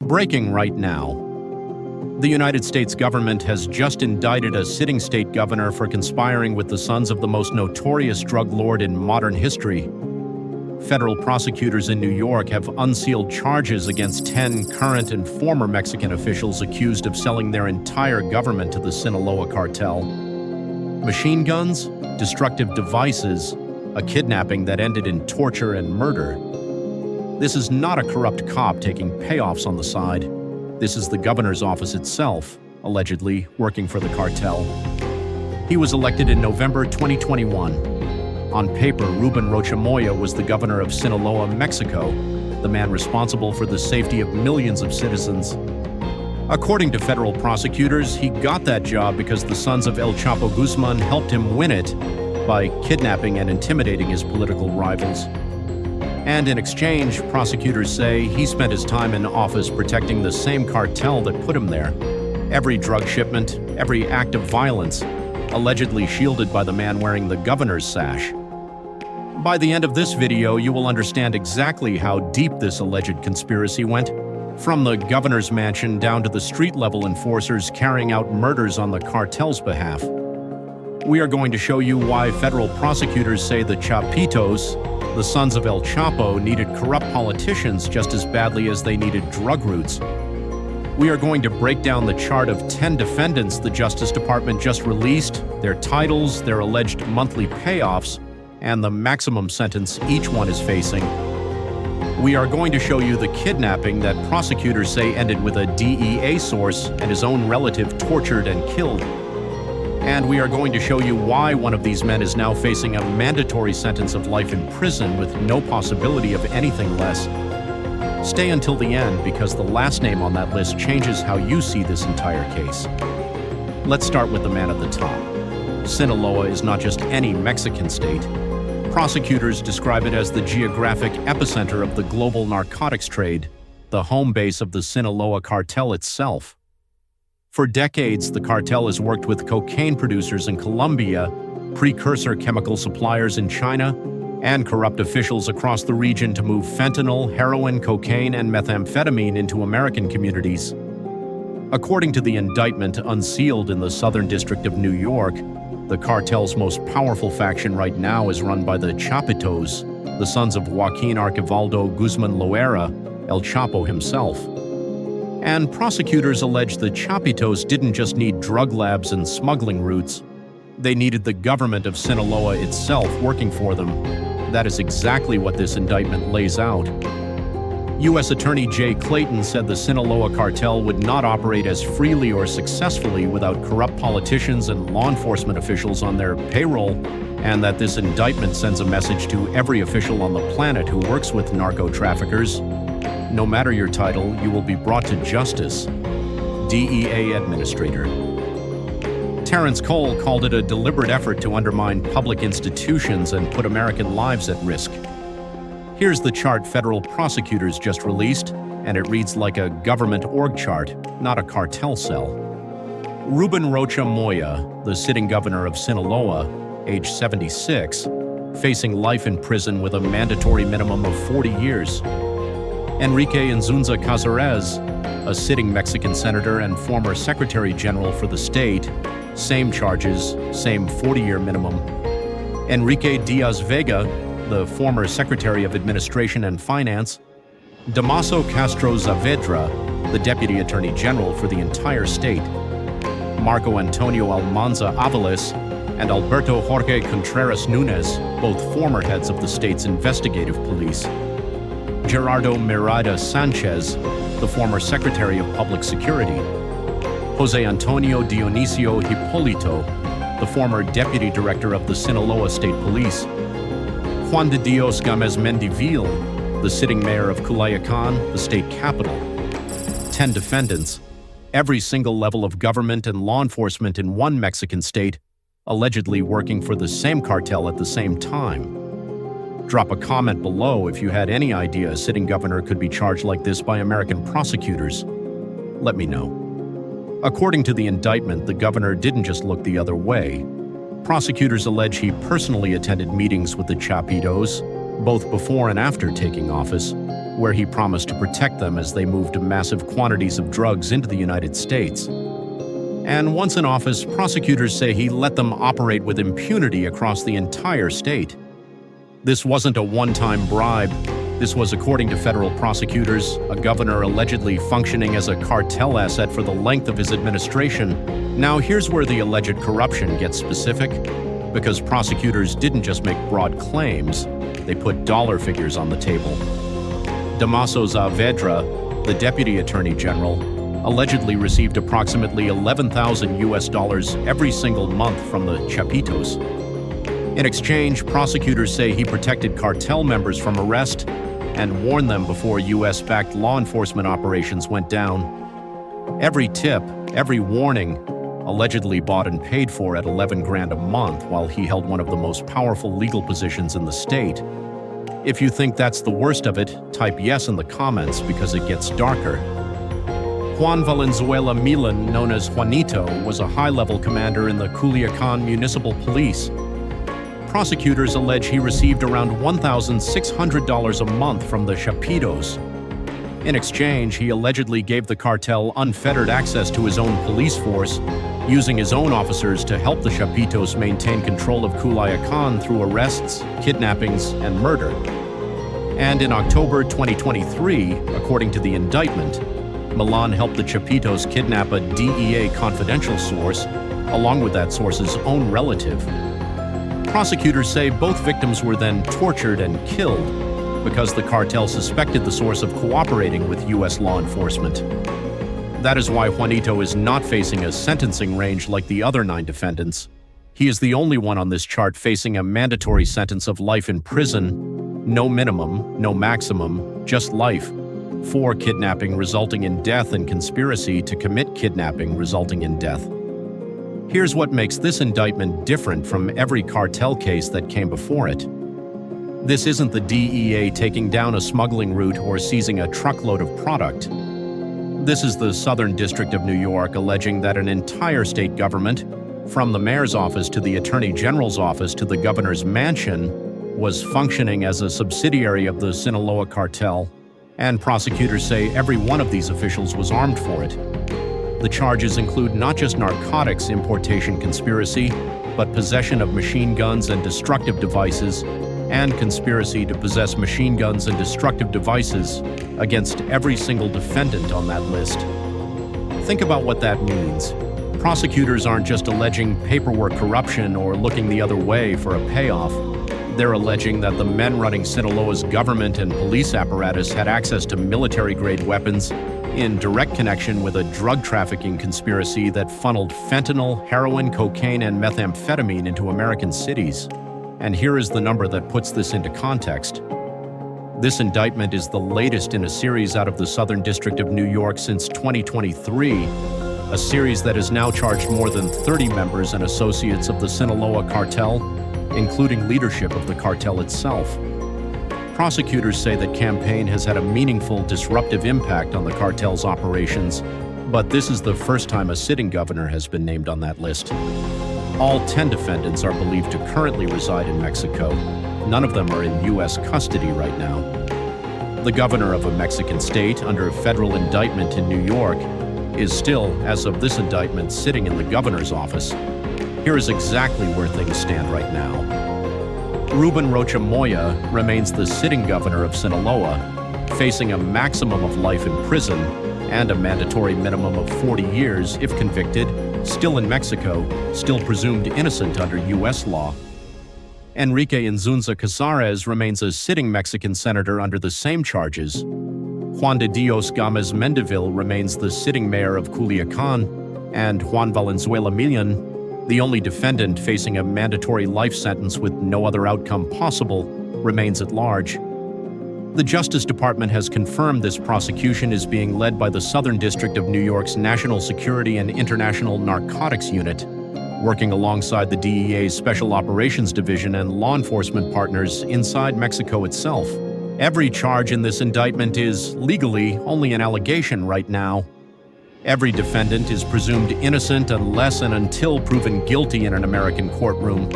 Breaking right now. The United States government has just indicted a sitting state governor for conspiring with the sons of the most notorious drug lord in modern history. Federal prosecutors in New York have unsealed charges against 10 current and former Mexican officials accused of selling their entire government to the Sinaloa Cartel. Machine guns, destructive devices, a kidnapping that ended in torture and murder. This is not a corrupt cop taking payoffs on the side. This is the governor's office itself, allegedly working for the cartel. He was elected in November 2021. On paper, Ruben Rocha Moya was the governor of Sinaloa, Mexico, the man responsible for the safety of millions of citizens. According to federal prosecutors, he got that job because the sons of El Chapo Guzman helped him win it by kidnapping and intimidating his political rivals. And in exchange, prosecutors say he spent his time in office protecting the same cartel that put him there. Every drug shipment, every act of violence, allegedly shielded by the man wearing the governor's sash. By the end of this video, you will understand exactly how deep this alleged conspiracy went, from the governor's mansion down to the street-level enforcers carrying out murders on the cartel's behalf. We are going to show you why federal prosecutors say the Chapitos, the sons of El Chapo, needed corrupt politicians just as badly as they needed drug routes. We are going to break down the chart of 10 defendants the Justice Department just released, their titles, their alleged monthly payoffs, and the maximum sentence each one is facing. We are going to show you the kidnapping that prosecutors say ended with a DEA source and his own relative tortured and killed. And we are going to show you why one of these men is now facing a mandatory sentence of life in prison with no possibility of anything less. Stay until the end because the last name on that list changes how you see this entire case. Let's start with the man at the top. Sinaloa is not just any Mexican state. Prosecutors describe it as the geographic epicenter of the global narcotics trade, the home base of the Sinaloa Cartel itself. For decades, the cartel has worked with cocaine producers in Colombia, precursor chemical suppliers in China, and corrupt officials across the region to move fentanyl, heroin, cocaine, and methamphetamine into American communities. According to the indictment Unsealed in the Southern District of New York, the cartel's most powerful faction right now is run by the Chapitos, the sons of Joaquin Archivaldo Guzman Loera, El Chapo himself. And prosecutors allege the Chapitos didn't just need drug labs and smuggling routes. They needed the government of Sinaloa itself working for them. That is exactly what this indictment lays out. U.S. Attorney Jay Clayton said the Sinaloa Cartel would not operate as freely or successfully without corrupt politicians and law enforcement officials on their payroll, and that this indictment sends a message to every official on the planet who works with narco-traffickers. No matter your title, you will be brought to justice. DEA Administrator. Terrence Cole called it a deliberate effort to undermine public institutions and put American lives at risk. Here's the chart federal prosecutors just released, and it reads like a government org chart, not a cartel cell. Ruben Rocha Moya, the sitting governor of Sinaloa, age 76, facing life in prison with a mandatory minimum of 40 years. Enrique Inzunza Cazares, a sitting Mexican senator and former Secretary General for the state, same charges, same 40-year minimum. Enrique Diaz-Vega, the former Secretary of Administration and Finance. Damaso Castro Saavedra, the Deputy Attorney General for the entire state. Marco Antonio Almanza Avalos and Alberto Jorge Contreras Nunez, both former heads of the state's investigative police. Gerardo Mirada Sanchez, the former Secretary of Public Security. Jose Antonio Dionisio Hipolito, the former Deputy Director of the Sinaloa State Police. Juan de Dios Gamez Mendivil, the sitting mayor of Culiacan, the state capital. 10 defendants, every single level of government and law enforcement in one Mexican state, allegedly working for the same cartel at the same time. Drop a comment below if you had any idea a sitting governor could be charged like this by American prosecutors. Let me know. According to the indictment, the governor didn't just look the other way. Prosecutors allege he personally attended meetings with the Chapitos, both before and after taking office, where he promised to protect them as they moved massive quantities of drugs into the United States. And once in office, prosecutors say he let them operate with impunity across the entire state. This wasn't a one-time bribe. This was, according to federal prosecutors, a governor allegedly functioning as a cartel asset for the length of his administration. Now, here's where the alleged corruption gets specific, because prosecutors didn't just make broad claims, they put dollar figures on the table. Damaso Saavedra, the deputy attorney general, allegedly received approximately $11,000 every single month from the Chapitos. In exchange, prosecutors say he protected cartel members from arrest and warned them before U.S.-backed law enforcement operations went down. Every tip, every warning, allegedly bought and paid for at $11,000 a month while he held one of the most powerful legal positions in the state. If you think that's the worst of it, type yes in the comments because it gets darker. Juan Valenzuela Milan, known as Juanito, was a high-level commander in the Culiacan Municipal Police. Prosecutors allege he received around $1,600 a month from the Chapitos. In exchange, he allegedly gave the cartel unfettered access to his own police force, using his own officers to help the Chapitos maintain control of Culiacan through arrests, kidnappings, and murder. And in October 2023, according to the indictment, Milan helped the Chapitos kidnap a DEA confidential source, along with that source's own relative. Prosecutors say both victims were then tortured and killed because the cartel suspected the source of cooperating with U.S. law enforcement. That is why Juanito is not facing a sentencing range like the other 9 defendants. He is the only one on this chart facing a mandatory sentence of life in prison, no minimum, no maximum, just life, for kidnapping resulting in death and conspiracy to commit kidnapping resulting in death. Here's what makes this indictment different from every cartel case that came before it. This isn't the DEA taking down a smuggling route or seizing a truckload of product. This is the Southern District of New York alleging that an entire state government, from the mayor's office to the attorney general's office to the governor's mansion, was functioning as a subsidiary of the Sinaloa Cartel, and prosecutors say every one of these officials was armed for it. The charges include not just narcotics importation conspiracy, but possession of machine guns and destructive devices, and conspiracy to possess machine guns and destructive devices against every single defendant on that list. Think about what that means. Prosecutors aren't just alleging paperwork corruption or looking the other way for a payoff. They're alleging that the men running Sinaloa's government and police apparatus had access to military-grade weapons in direct connection with a drug trafficking conspiracy that funneled fentanyl, heroin, cocaine, and methamphetamine into American cities. And here is the number that puts this into context. This indictment is the latest in a series out of the Southern District of New York since 2023, a series that has now charged more than 30 members and associates of the Sinaloa Cartel, including leadership of the cartel itself. Prosecutors say that campaign has had a meaningful, disruptive impact on the cartel's operations, but this is the first time a sitting governor has been named on that list. All 10 defendants are believed to currently reside in Mexico. None of them are in U.S. custody right now. The governor of a Mexican state under federal indictment in New York is still, as of this indictment, sitting in the governor's office. Here is exactly where things stand right now. Ruben Rocha Moya remains the sitting governor of Sinaloa, facing a maximum of life in prison and a mandatory minimum of 40 years if convicted, still in Mexico, still presumed innocent under U.S. law. Enrique Inzunza Cazares remains a sitting Mexican senator under the same charges. Juan de Dios Gomez Mendeville remains the sitting mayor of Culiacan, and Juan Valenzuela Milan, the only defendant facing a mandatory life sentence with no other outcome possible, remains at large. The Justice Department has confirmed this prosecution is being led by the Southern District of New York's National Security and International Narcotics Unit, working alongside the DEA's Special Operations Division and law enforcement partners inside Mexico itself. Every charge in this indictment is, legally, only an allegation right now. Every defendant is presumed innocent unless and until proven guilty in an American courtroom.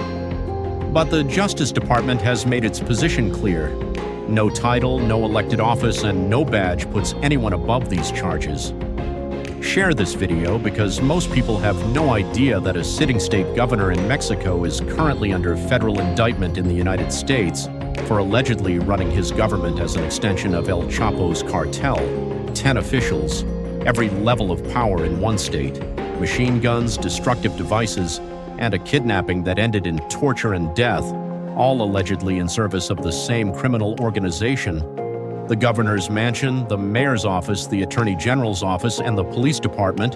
But the Justice Department has made its position clear. No title, no elected office, and no badge puts anyone above these charges. Share this video because most people have no idea that a sitting state governor in Mexico is currently under federal indictment in the United States for allegedly running his government as an extension of El Chapo's cartel. 10 officials, every level of power in one state, machine guns, destructive devices, and a kidnapping that ended in torture and death, all allegedly in service of the same criminal organization. The governor's mansion, the mayor's office, the attorney general's office, and the police department,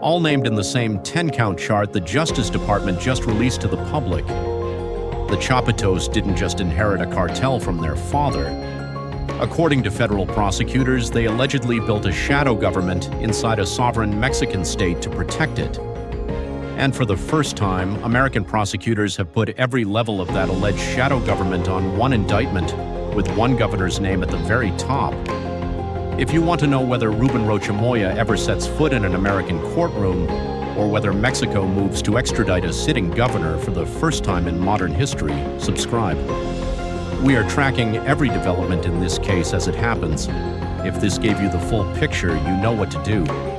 all named in the same 10-count chart the Justice Department just released to the public. The Chapitos didn't just inherit a cartel from their father. According to federal prosecutors, they allegedly built a shadow government inside a sovereign Mexican state to protect it. And for the first time, American prosecutors have put every level of that alleged shadow government on one indictment, with one governor's name at the very top. If you want to know whether Ruben Rocha Moya ever sets foot in an American courtroom, or whether Mexico moves to extradite a sitting governor for the first time in modern history, subscribe. We are tracking every development in this case as it happens. If this gave you the full picture, you know what to do.